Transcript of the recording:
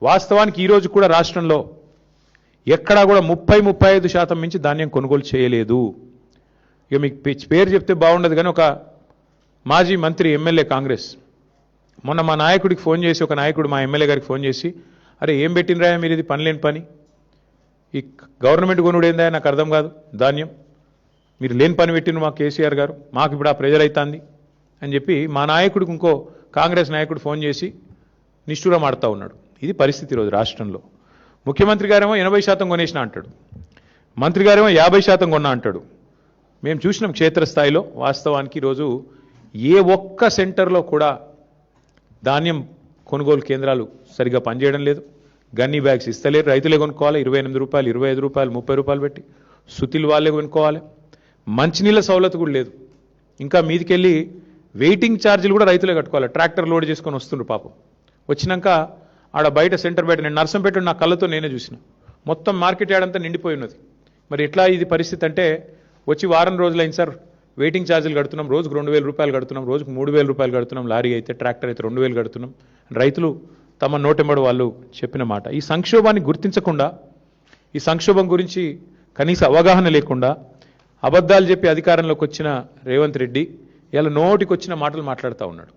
వాస్తవానికి ఈరోజు కూడా రాష్ట్రంలో ఎక్కడా కూడా 30-35% మించి ధాన్యం కొనుగోలు చేయలేదు. ఇక మీకు పేరు చెప్తే బాగుండదు కానీ ఒక మాజీ మంత్రి ఎమ్మెల్యే కాంగ్రెస్ మొన్న మా నాయకుడికి ఫోన్ చేసి, ఒక నాయకుడు మా ఎమ్మెల్యే గారికి ఫోన్ చేసి, అరే ఏం పెట్టినరా మీరు, ఇది పని లేని పని, ఈ గవర్నమెంట్ కొనుడు ఏందా నాకు అర్థం కాదు, ధాన్యం మీరు లేని పని పెట్టిన మా కేసీఆర్ గారు, మాకు ఇప్పుడు ఆ ప్రెజర్ అవుతుంది అని చెప్పి మా నాయకుడికి ఇంకో కాంగ్రెస్ నాయకుడు ఫోన్ చేసి నిష్ఠూరం ఆడుతూ ఉన్నాడు. ఇది పరిస్థితి ఈరోజు రాష్ట్రంలో. ముఖ్యమంత్రి గారేమో 80% కొనేసిన అంటాడు, మంత్రి గారేమో 50% కొన్నా అంటాడు. మేము చూసినాం క్షేత్రస్థాయిలో. వాస్తవానికి ఈరోజు ఏ ఒక్క సెంటర్లో కూడా ధాన్యం కొనుగోలు కేంద్రాలు సరిగా పనిచేయడం లేదు. గన్నీ బ్యాగ్స్ ఇస్తలేరు, రైతులే కొనుక్కోవాలి. 28 రూపాయలు, 25 రూపాయలు, 30 రూపాయలు పెట్టి సుతిలు వాళ్ళే కొనుక్కోవాలి. మంచినీళ్ళ సౌలత్ కూడా లేదు. ఇంకా మీదికెళ్ళి వెయిటింగ్ ఛార్జీలు కూడా రైతులే కట్టుకోవాలి. ట్రాక్టర్ లోడ్ చేసుకొని వస్తుండ్రు పాపం. వచ్చినాక ఆడ బయట సెంటర్ బయట నేను నర్సంపేట నా కళ్ళతో నేనే చూసిన, మొత్తం మార్కెట్ యార్డ్ అంతా నిండిపోయి ఉన్నది. మరి ఎట్లా ఇది పరిస్థితి అంటే, వచ్చి వారం రోజులైంది సార్, వెయిటింగ్ ఛార్జీలు కడుతున్నాం, రోజుకు 2000 రూపాయలు కడుతున్నాం, రోజుకు 3000 రూపాయలు కడుతున్నాం, లారీ అయితే ట్రాక్టర్ అయితే 2000 కడుతున్నాం. రైతులు తమ నోటెంబడి వాళ్ళు చెప్పిన మాట. ఈ సంక్షోభాన్ని గుర్తించకుండా, ఈ సంక్షోభం గురించి కనీస అవగాహన లేకుండా అబద్ధాలు చెప్పి అధికారంలోకి వచ్చిన రేవంత్ రెడ్డి ఇలా నోటికి వచ్చిన మాటలు మాట్లాడుతూ ఉన్నాడు.